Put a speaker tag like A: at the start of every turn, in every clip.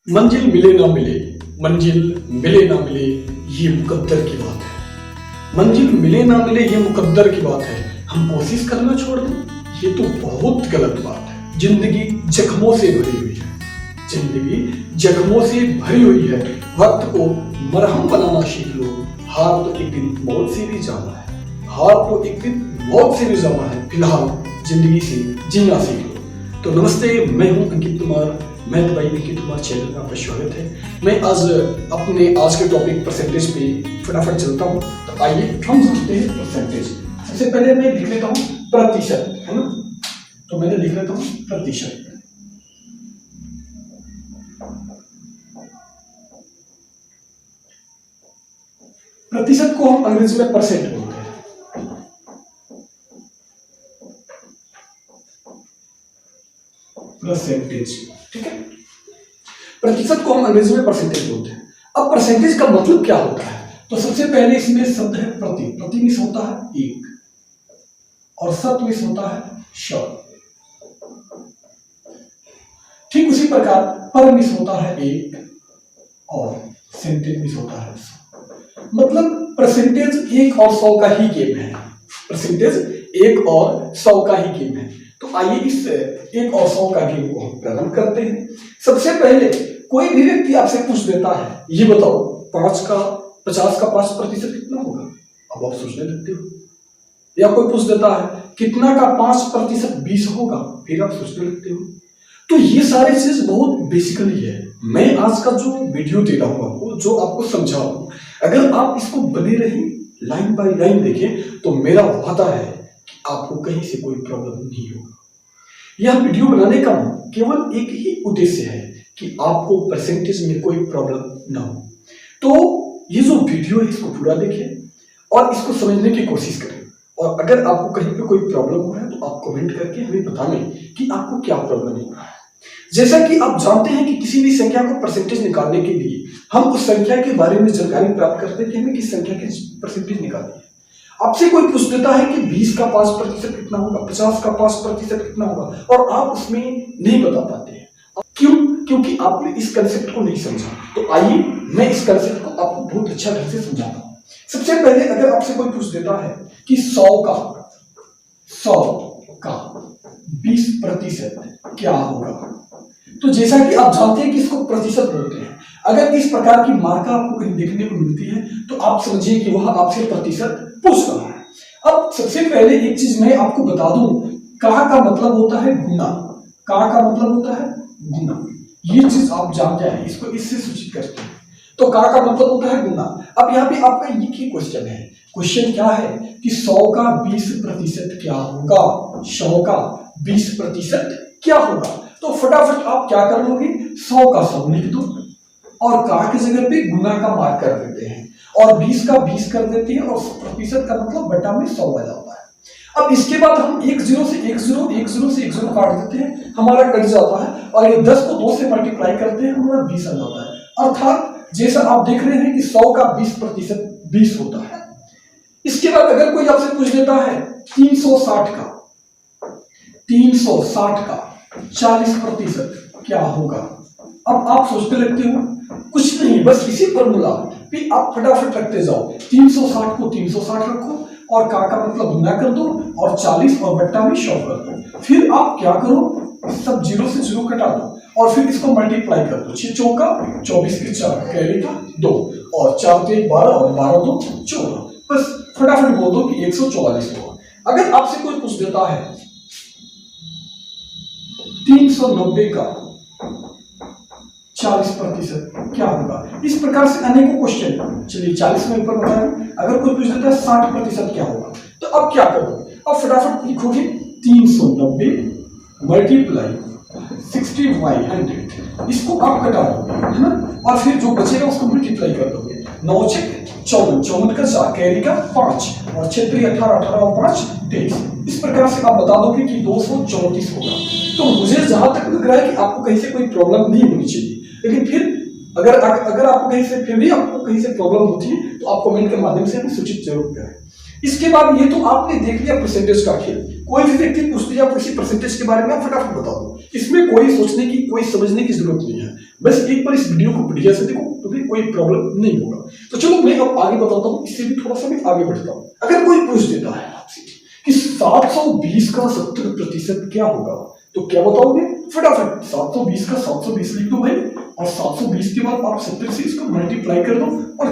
A: मंजिल मिले ना मिले, मंजिल मिले ना मिले, ये मुकद्दर की बात है। मंजिल मिले ना मिले ये मुकद्दर की बात है, हम कोशिश करना छोड़ दें ये तो बहुत गलत बात है। जिंदगी जख्मों से भरी हुई है, जिंदगी जख्मों से भरी हुई है। वक्त को मरहम बनाना सीख लो, हार तो एक दिन मौत से भी जाना है, हार तो एक दिन मौत से भी जाना है। फिलहाल जिंदगी से जीना सीख लो। तो नमस्ते, मैं हूं अंकित कुमार, मैं भाई अंकित कुमार चैनल में आपका स्वागत है। मैं आज अपने आज के टॉपिक परसेंटेज पे फटाफट चलता हूँ। तो आइए हम समझते हैं परसेंटेज। सबसे पहले मैं लिख लेता हूँ प्रतिशत, है ना। तो मैंने लिख लेता हूँ प्रतिशत। प्रतिशत को हम अंग्रेजी में परसेंट बोलते हैं। परसेंटेज, ठीक है। प्रतिशत को हम अंग्रेजी में परसेंटेज बोलते हैं। अब परसेंटेज का मतलब क्या होता है? तो सबसे पहले इसमें शब्द है प्रति। प्रति मीन्स होता है एक, और शत मीन्स होता है सौ। ठीक उसी प्रकार पर मीन्स होता है एक, और सेंटेज मीन्स होता है सौ। मतलब परसेंटेज एक और सौ का ही गेम है। परसेंटेज एक और सौ का ही गेम है। तो आइए इस एक और सौ का गेम को हम प्रारंभ करते हैं। सबसे पहले कोई भी व्यक्ति आपसे पूछ देता है, ये बताओ 50 का 5% कितना होगा? अब आप सोचने लगते हो। या कोई पूछ देता है कितना का 5% 20 होगा, फिर आप सोचने लगते हो। तो ये सारी चीज बहुत बेसिकली है। मैं आज का जो वीडियो दे रहा हूं आपको, जो आपको समझा रहा हूं, अगर आप इसको बने रहे, लाइन बाय लाइन देखें, तो मेरा वादा है कि आपको कहीं से कोई प्रॉब्लम नहीं होगा। यह वीडियो बनाने का केवल एक ही उद्देश्य है कि आपको परसेंटेज में कोई प्रॉब्लम ना हो। तो ये जो वीडियो है इसको पूरा देखें और इसको समझने की कोशिश करें। और अगर आपको कहीं पे कोई प्रॉब्लम हो रहा है तो आप कमेंट करके हमें बताएं कि आपको क्या प्रॉब्लम हो रहा है। जैसा कि आप जानते हैं कि किसी भी संख्या को परसेंटेज निकालने के लिए हम उस संख्या के बारे में जानकारी प्राप्त करते हैं कि हमें किस संख्या की परसेंटेज निकालनी है। आपसे कोई पूछ देता है कि 20 का 5% कितना होगा, 50 का 5% कितना होगा, और आप उसमें नहीं बता पाते हैं। क्यों? क्योंकि आपने इस कंसेप्ट को नहीं समझा। तो आइए मैं इस कंसेप्ट को आपको बहुत अच्छा ढंग से समझाता हूं। सबसे पहले अगर आपसे कोई पूछ देता है कि 100 का 20% क्या होगा, तो जैसा कि आप जानते हैं कि इसको प्रतिशत बोलते हैं। अगर इस प्रकार की मार्का आपको कहीं देखने को मिलती है तो आप समझिए कि वह आपसे प्रतिशत पूछ रहा है। अब सबसे पहले एक चीज मैं आपको बता दूं, का मतलब होता है गुना। का मतलब होता है गुना। ये चीज आप जान जाए, इसको इससे सूचित करते हैं। तो का मतलब होता है गुना। अब यहाँ पे आपका एक ही क्वेश्चन है। क्वेश्चन क्या है कि 100 का 20% क्या होगा? 100 का 20% क्या होगा? तो फटाफट आप क्या कर लोगे, 100 का 100 लिख दो और का की जगह पे गुना का मार्क कर देते हैं, और 20 का 20 कर देते हैं, और प्रतिशत का मतलब बटा में 100 आ जाता है। अब इसके बाद हम एक जीरो से एक जीरो काट देते हैं, हमारा कट जाता है, और ये 10 को 2 से मल्टीप्लाई करते हैं, हमारा 20 आ जाता है। अर्थात जैसा आप देख रहे हैं कि 100 का 20% 20 होता है। इसके बाद अगर कोई आपसे पूछ देता है 360 का 40% क्या होगा, अब आप सोचने लगते हो कुछ नहीं, बस इसी फॉर्मूला भी आप फटाफट रखते जाओ। 360 को 360 रखो, और का मतलब गुना कर दो, और 40 और बट्टा में 100 कर दो। फिर आप क्या करो, सब जीरो से जीरो कटा दो, और फिर इसको मल्टीप्लाई कर दो। 6 चौका 24 के 4 कैरी का 2, और 4 के 12, और 12 2 14। बस फटाफट बोल दो कि 144 होगा। अगर आपसे कोई पूछ देता है 390 का 40% क्या होगा, इस प्रकार से अनेकों क्वेश्चन, चलिए 40 में ऊपर बताया। अगर कोई पूछ देता है 60% क्या होगा, तो अब क्या करोगे, अब फटाफट लिखोगे 390 मल्टीप्लाई 60/100, इसको आप घटा दोगे, है ना, और फिर जो बचेगा उसको मल्टीप्लाई कर दोगे। 9 छक 54, 54 का 4 कैरी का 5, और 6 3 18, 18 और 5 23। इस प्रकार से आप बता दोगे कि 234 होगा। तो मुझे जहां तक लग रहा है कि आपको कहीं से कोई प्रॉब्लम नहीं होनी चाहिए, लेकिन फिर अगर आपको कहीं से फिर भी आपको कहीं से प्रॉब्लम होती है तो आप कमेंट के माध्यम से हमें सूचित जरूर करें। इसके बाद ये तो आपने देख लिया परसेंटेज का खेल। कोई भी व्यक्ति पूछ दिया किसी परसेंटेज के बारे में, आप फटाफट बता दो। इसमें कोई सोचने की, कोई समझने की जरूरत नहीं है। बस एक बार इस वीडियो को बढ़िया से देखो, तुम्हें कोई प्रॉब्लम नहीं होगा। तो चलो मैं अब आगे बताता हूँ, इससे भी थोड़ा सा मैं आगे बढ़ता हूँ। अगर कोई पूछ देता है आपसे कि 720 का 70% क्या होगा, तो क्या बताओगे? फटाफट 720 का 720 लिख दो भाई, और 720 के बाद आप 70 से इसको मल्टीप्लाई कर दो और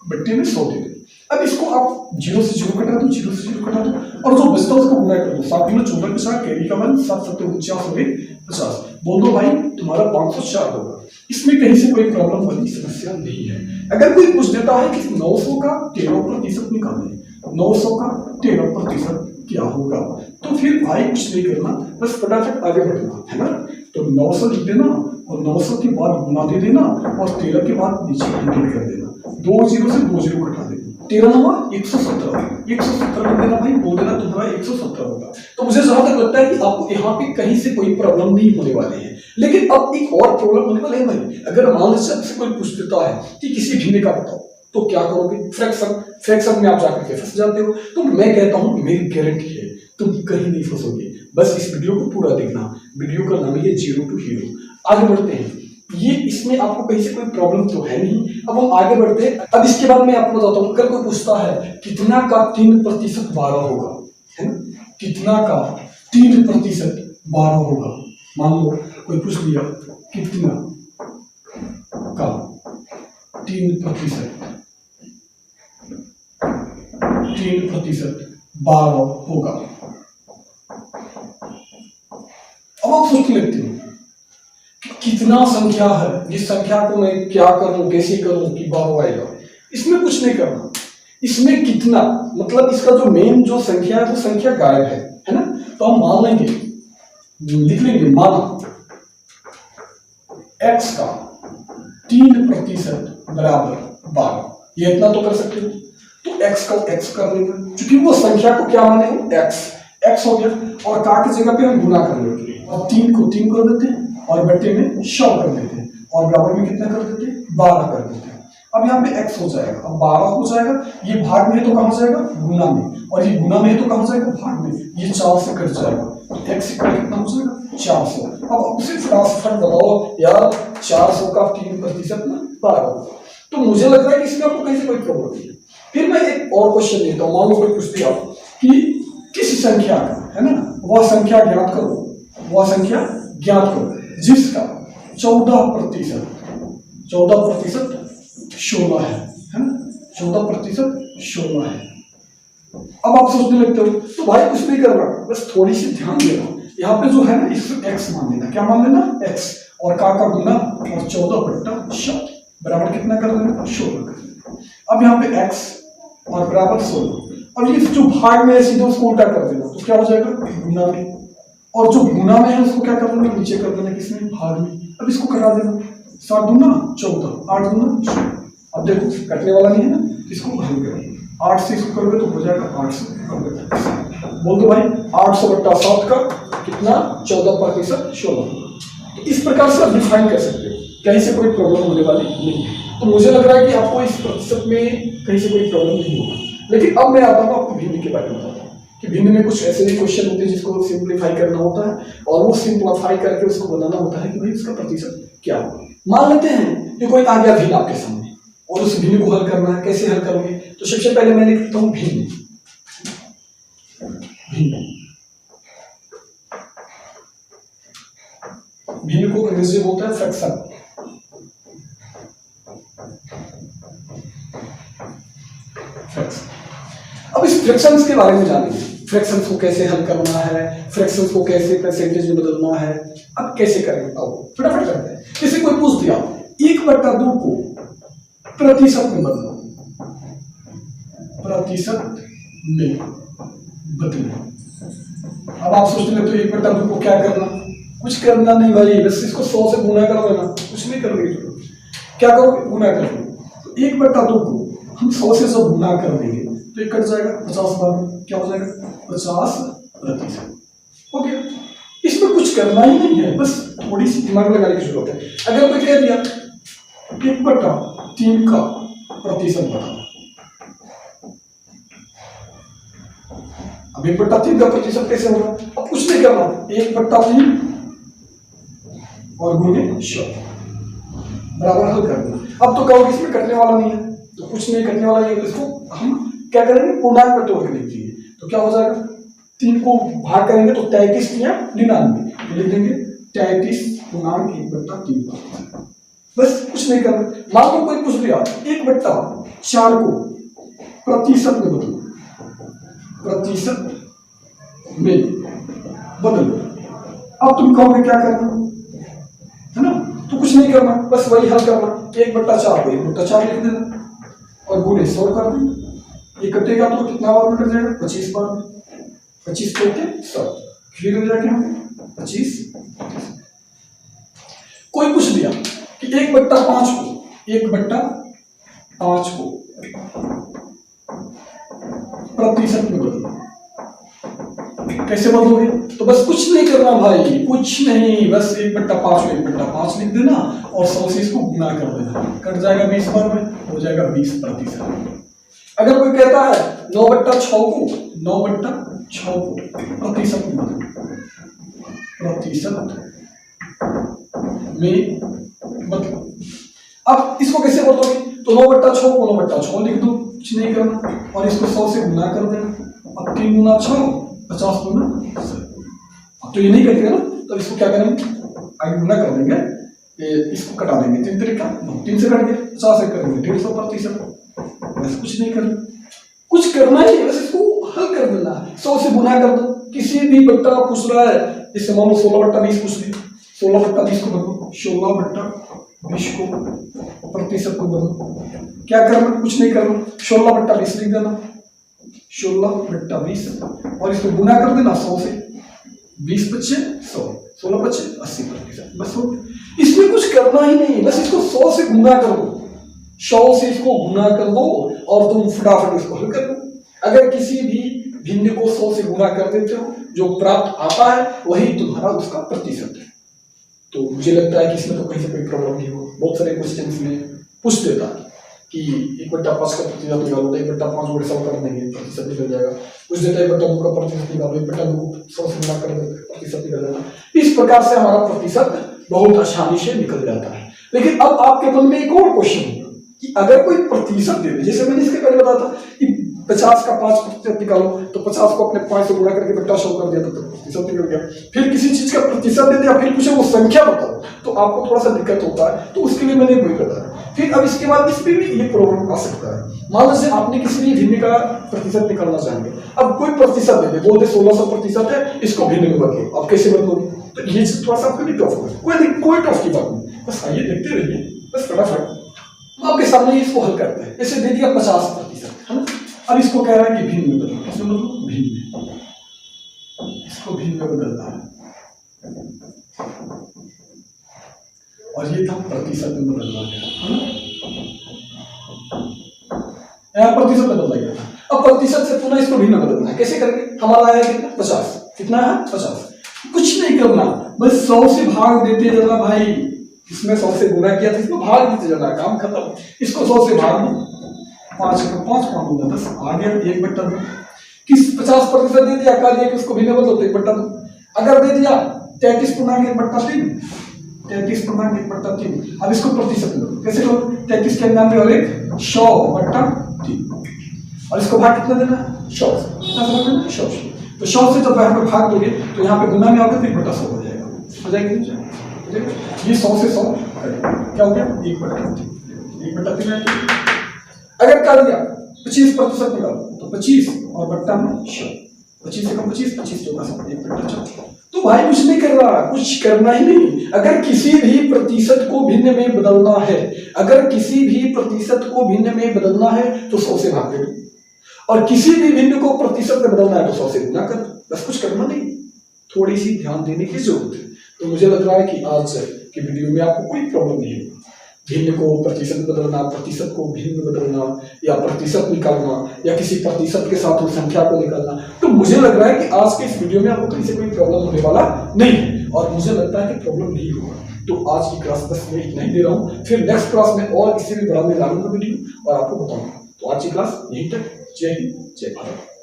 A: बट्टे में 100 दे दो। अब इसको आप 0 से 0 कटा दो, 0 से 0 कटा दो, और जो बचता है उसको गुना कर दो। 7 गुना 14 के साथ कैरी का मान 7 7 49 हो गए 50। बोल दो भाई तुम्हारा 504 होगा। इसमें कहीं से कोई प्रॉब्लम वाली समस्या नहीं है। अगर कोई पूछ देता है कि 900 का 13% निकालना है, 900 का 13% क्या होगा, तो फिर भाई कुछ नहीं करना, बस फटाफट आगे बढ़ना है ना। तो 900 लिख देना और 900 के बाद गुना दे देना और 13 के बाद नीचे इंटीग्रेट कर देना। 2 0 से 2 0 कटा देना। 13 हुआ 117, 117 लिख देना भाई, बोल देना तुम्हारा 117 होगा। तो मुझे जहां तक लगता है कि आपको यहाँ पे कहीं से कोई प्रॉब्लम नहीं होने वाले हैं। लेकिन अब एक और प्रॉब्लम होने वाले है भाई। अगर मान लीजिए आपसे कोई पूछ देता है कि किसी भिन्न का बताओ, तो क्या करोगे? फ्रैक्शन में आप जाकर के फंस जाते हो। तो मैं कहता हूं मेरी गारंटी है तुम कहीं नहीं फंसोगे। बस इस वीडियो को पूरा देखना। वीडियो का नाम है जीरो टू हीरो। आगे बढ़ते हैं। ये इसमें आपको कहीं से कोई प्रॉब्लम तो है नहीं। अब हम आगे बढ़ते हैं। अब इसके बाद मैं आपको बताता हूँ, अगर कोई पूछता है कितना का 3% 12 होगा, है ना, कितना का 3% 12 होगा। मान लो कोई पूछ लिया कितना का 3% 12 होगा। अब आप सोचने लगते हो कितना संख्या है, इस संख्या को मैं क्या करूं, कैसे करूं कि 12 आएगा। इसमें कुछ नहीं करना। इसमें कितना मतलब इसका जो मेन जो संख्या है वो संख्या गायब है ना। तो हम मान लेंगे, लिख लेंगे, माना x का 3% बराबर 12। ये इतना तो कर सकते हो। तो x का x कर लेंगे, क्योंकि वो संख्या को क्या माने हो, x हो गया। और का की जगह पे हम गुना कर लेंगे और 3 को 3 कर देते हैं और बट्टे में 100 कर देते हैं और बराबर में कितना कर देते हैं, 12 कर देते हैं। अब यहाँ पे x हो जाएगा, अब 12 हो जाएगा। ये भाग में है तो कहाँ जाएगा, गुना में, और ये गुना में है तो कहाँ जाएगा, भाग में। ये 4 से कट जाएगा, तो x कितना हो जाएगा, 400। अब उसे फटाफट बताओ यार, 400 का 3% ना 12। तो मुझे लग रहा है कि इसमें आपको कहीं से कोई प्रॉब्लम नहीं है। फिर मैं एक और क्वेश्चन देता हूँ। मान लो कोई पूछ दिया कि किस संख्या का, है ना, वह संख्या ज्ञात करो, वह संख्या ज्ञात करो जिसका 14% 16 है ना, 14% 16 है। अब आप सोचने लगते हो तो भाई कुछ नहीं करना, बस थोड़ी सी ध्यान देना। यहाँ पे जो है ना, इसको x मान लेना। क्या मान लेना, x, और का गुना और 14/16 बराबर कितना कर लेना, 16 कर लेना। अब यहाँ पे x और बराबर 16। अब ये जो भाग में है सीधे उसको उल्टा कर देना, तो क्या हो जाएगा, गुना में। और जो गुना में है उसको क्या कर देना, नीचे कर देना, किसमें, भाग में। अब इसको कटा देना, 7 दूना 14, 8 दूना 16। अब देखो कटने वाला नहीं है ना, इसको हल करें। 8 से इसको करोगे तो हो जाएगा 800। बोल दो भाई 800/7 का कितना, 14% 16। इस प्रकार से आप डिफाइन कर सकते हो, कहीं से कोई प्रॉब्लम होने वाली नहीं है। तो मुझे लग रहा है कि आपको इस प्रतिशत में कहीं से कोई प्रॉब्लम नहीं होगा। लेकिन अब मैं आता हूँ आपको भिन्न के बारे में बताता हूँ कि भिन्न में कुछ ऐसे भी क्वेश्चन होते हैं जिसको सिंप्लीफाई करना होता है, और वो सिंप्लीफाई करके उसको बनाना होता है कि भाई इसका प्रतिशत क्या होगा। मान लेते हैं कि कोई आ गया भिन्न आपके सामने और उस भिन्न को हल करना है। कैसे हल करोगे, तो सबसे पहले मैं लिखता हूँ भिन्न। भिन्न को अंग्रेजी में बोलते हैं फ्रैक्शन। अब इस फ्रैक्शंस के बारे में जानेंगे, फ्रैक्शंस को कैसे हल करना है, फ्रैक्शंस को कैसे परसेंटेज में बदलना है। अब कैसे करेंगे, आओ फटाफट करते हैं। जैसे कोई पूछ दिया 1/2 को प्रतिशत में बदलो, प्रतिशत में बदलो। अब आप सोचने लगते हो 1/2 को क्या करना, कुछ करना नहीं भाई, बस इसको 100 से गुना कर देना, कुछ नहीं करोगे। तो क्या करोगे, गुना कर दो। तो 1/2 को हम 100 से जब गुना कर देंगे तो ये कट जाएगा 50 बार में, क्या हो जाएगा 50%। हो गया। इसमें कुछ करना ही नहीं है, बस थोड़ी सी दिमाग लगाने की जरूरत है। अगर कोई कह दिया 1/3 का प्रतिशत बताओ, अब 1/3 का प्रतिशत कैसे होगा? अब कुछ नहीं करना, 1/3 और गुणे 100 बराबर हल कर देना। अब तो कहोगे इसमें कटने वाला नहीं है, तो कुछ नहीं कटने वाला है, तो इसको हम क्या करेंगे, पूर्णांक में तोड़ के लिख दिए, तो क्या हो जाएगा, 3 को भाग करेंगे तो 33 या 99, तो लिख देंगे 33 पूर्णांक 1/3। बस कुछ नहीं करना। मान लो कोई पूछ लिया 1/4 को प्रतिशत में बदलो, प्रतिशत में बदलो, अब तुम कहोगे क्या करना है ना, तो कुछ नहीं करना, बस वही हल करना, 1/4 को 1/4 लिख देना और गुणे 100 कर देना। ये कटेगा तो कितना बार में कट जाएगा, 25 बार में, 25 को 100 फिर हो जाएगा 25। कोई पूछ दिया कि 1/5 को 1/5 को प्रतिशत में बदलो, कैसे बदलोगे, तो बस कुछ नहीं करना भाई, कुछ नहीं, बस 1/5 को 1/5 लिख देना और 100 से इसको गुना कर देना, कट जाएगा 20 बार में, हो जाएगा 20%। अगर कोई कहता है 9/6 को 9/6 को प्रतिशत में बदलो, प्रतिशत में बदलो, अब इसको कैसे बदलोगे, तो 9/6 को 9/6 लिख दो, कुछ नहीं करना, और इसको 100 से गुना कर देना। अब 3 गुना 6 50 गुना 100। अब तो ये नहीं कटेगा ना, तो इसको क्या करेंगे, आगे गुना कर देंगे, इसको कटा देंगे, 3 तरीका 3 से कट गया, 50 से करेंगे 150%। बस कुछ नहीं करना, कुछ करना ही है, बस इसको हल कर देना, 100 से गुना कर दो। किसी भी बट्टा पूछ रहा है, जैसे मान लो 16/20 पूछ लिया, 16/20 को बदलो, 16/20 को प्रतिशत को बदलो, क्या करना, कुछ नहीं करना, 16/20 लिख देना, 16/20 और इसको गुना कर देना 100 से, 20 बच्चे 100, 16 बच्चे 80%, बस हो। इसमें कुछ करना ही नहीं, बस इसको 100 से गुना कर दो, 100 से इसको गुना कर दो और तुम फटाफट इसको हल कर दो। अगर किसी भी भिन्न को 100 से गुना कर देते हो, जो प्राप्त आता है वही तुम्हारा उसका प्रतिशत है। तो मुझे लगता है कि इसमें तो कहीं से कोई प्रॉब्लम नहीं हो। बहुत सारे क्वेश्चन में पूछ देता है कि 1/5 का प्रतिशत निकालो, तो 1/5 को 100 कर देंगे, प्रतिशत निकल जाएगा। कुछ देता है 1/2 का प्रतिशत निकालो, 1/2 को 100 से गुना कर देंगे, प्रतिशत निकल जाएगा। इस प्रकार से हमारा प्रतिशत बहुत आसानी से निकल जाता है। लेकिन अब आपके मन में एक और क्वेश्चन होगा कि अगर कोई प्रतिशत दे दे, जैसे मैंने इसके पहले बताया था कि 50 का 5% निकालो, तो 50 को अपने 5 से गुणा करके 50 कर दिया, तो प्रतिशत निकल गया। फिर किसी चीज का प्रतिशत दे दिया, फिर पूछे वो संख्या बताओ, तो आपको थोड़ा सा दिक्कत होता है, तो उसके लिए मैंने वही बताया। फिर अब इसके बाद इसमें भी ये प्रॉब्लम आ सकता है। मान लीजिए आपने किसी भी भिन्न का प्रतिशत निकालना चाहेंगे, अब कोई प्रतिशत दे दे, बोलते 1600% है, इसको भिन्न में बदलो, अब कैसे बदलोगे, तो ये थोड़ा सा आपके लिए टफ होगा। कोई टफ की बात नहीं, बस आइए देखते रहिए, बस फटाफट आपके सामने इसको हल करते हैं। जैसे दे दिया 50%, है ना, अब इसको कह रहा है कि भिन्न में बदलो, इसमें बदलो भिन्न में, इसको भिन्न में बदलना है, और ये था प्रतिशत में बदलना है ना, यहाँ प्रतिशत में बदला गया था। अब प्रतिशत से पुनः इसको भिन्न में बदलना है, कैसे करेंगे, हमारा आया कितना 50, कितना है 50, कुछ नहीं करना, बस 100 से भाग देते जाना भाई, इसमें 100 से गुना किया था, इसको भाग देते जाना, काम खत्म। इसको 100 से भाग दो, 5 का 5 5 10 आ गया 1/2। किस 50% दे दिया, कह दिया कि उसको भिन्न बदलो, तो 1/2। अगर दे दिया 33 पूर्णांक 1/3, 33 पूर्णांक 1/3, अब इसको प्रतिशत में दो, कैसे करो, 33 के 99 और 100/3, और इसको भाग कितना देना, 100 से, कितना समझ में, 100 से। तो 100 से जब यहाँ पे भाग दोगे तो यहाँ पे गुना में आओगे तो 1/100 हो जाएगा, हो जाएगा। ये 100 से 100 क्या हो गया, 1/3। अगर कर दिया 25% निकालो, तो 25 और बट्टा में 100, 25 से कम 25, 25 चौका 1/4। तो भाई कुछ नहीं कर रहा, कुछ करना ही नहीं। अगर किसी भी प्रतिशत को भिन्न में बदलना है, अगर किसी भी प्रतिशत को भिन्न में बदलना है तो 100 से भाग दे दो, और किसी भी भिन्न को प्रतिशत में बदलना है तो 100 से गुना कर, बस कुछ करना नहीं, थोड़ी सी ध्यान देने की जरूरत है। तो मुझे लग रहा है कि आज की वीडियो में आपको कोई प्रॉब्लम नहीं होगी। भिन्न को प्रतिशत में बदलना, प्रतिशत को भिन्न में बदलना, या प्रतिशत निकालना, या किसी प्रतिशत के साथ उस संख्या को निकालना, तो मुझे लग रहा है कि आज के इस वीडियो में आपको कहीं से कोई प्रॉब्लम होने वाला नहीं है, और मुझे लगता है कि प्रॉब्लम नहीं होगा। तो आज की क्लास बस मैं इतना ही दे रहा हूँ, फिर नेक्स्ट क्लास में और इससे भी बड़ा मैं लाऊंगा वीडियो और आपको बताऊंगा। तो आज की क्लास यहीं तक। जय हिंद, जय भारत।